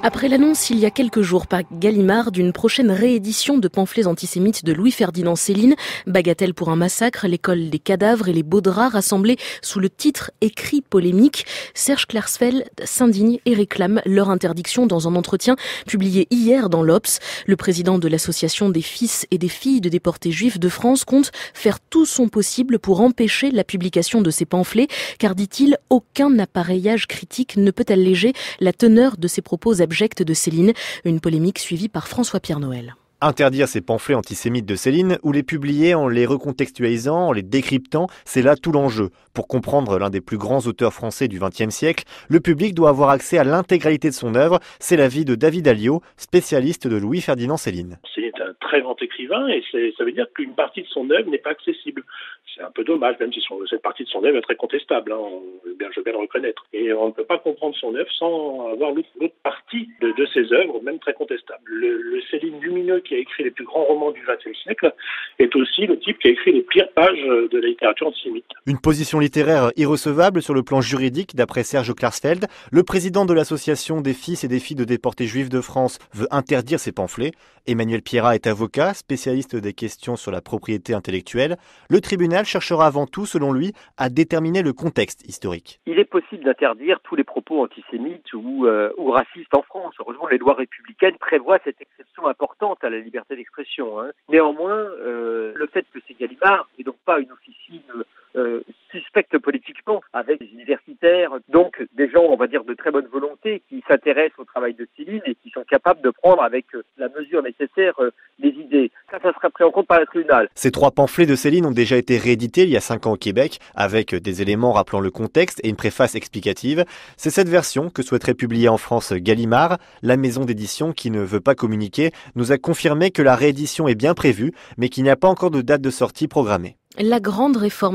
Après l'annonce il y a quelques jours par Gallimard d'une prochaine réédition de pamphlets antisémites de Louis-Ferdinand Céline, Bagatelle pour un massacre, l'école des cadavres et les beaux draps rassemblés sous le titre écrit polémique, Serge Klarsfeld s'indigne et réclame leur interdiction dans un entretien publié hier dans l'Obs. Le président de l'association des fils et des filles de déportés juifs de France compte faire tout son possible pour empêcher la publication de ces pamphlets, car dit-il, aucun appareillage critique ne peut alléger la teneur de ces propos abjects de Céline, une polémique suivie par François-Pierre Noël. Interdire ces pamphlets antisémites de Céline ou les publier en les recontextualisant, en les décryptant, c'est là tout l'enjeu. Pour comprendre l'un des plus grands auteurs français du XXe siècle, le public doit avoir accès à l'intégralité de son œuvre. C'est l'avis de David Alliot, spécialiste de Louis-Ferdinand Céline. Céline est un très grand écrivain et ça veut dire qu'une partie de son œuvre n'est pas accessible. C'est un peu dommage, même si cette partie de son œuvre est très contestable, je veux bien le reconnaître. Et on ne peut pas comprendre son œuvre sans avoir l'autre partie de ses œuvres, même très contestable. Le Céline lumineux qui a écrit les plus grands romans du XXe siècle est aussi le type qui a écrit les pires pages de la littérature antisémite. Une position littéraire irrecevable sur le plan juridique, d'après Serge Klarsfeld. Le président de l'association des fils et des filles de déportés juifs de France veut interdire ces pamphlets. Emmanuel Pierrat est avocat, spécialiste des questions sur la propriété intellectuelle. Le tribunal cherchera avant tout, selon lui, à déterminer le contexte historique. Il est possible d'interdire tous les propos antisémites ou racistes en France. Heureusement, les lois républicaines prévoient cette exception importante à la liberté d'expression. Néanmoins, le fait que c'est Gallimard et donc pas une officine suspecte politiquement, avec des universitaires, donc des gens, on va dire, de très bonne volonté qui s'intéressent au travail de Céline et qui sont capables de prendre avec la mesure nécessaire les idées. Ça sera pris en compte par le tribunal. Ces 3 pamphlets de Céline ont déjà été réédités il y a 5 ans au Québec, avec des éléments rappelant le contexte et une préface explicative. C'est cette version que souhaiterait publier en France Gallimard. La maison d'édition, qui ne veut pas communiquer, nous a confirmé que la réédition est bien prévue, mais qu'il n'y a pas encore de date de sortie programmée. La grande réforme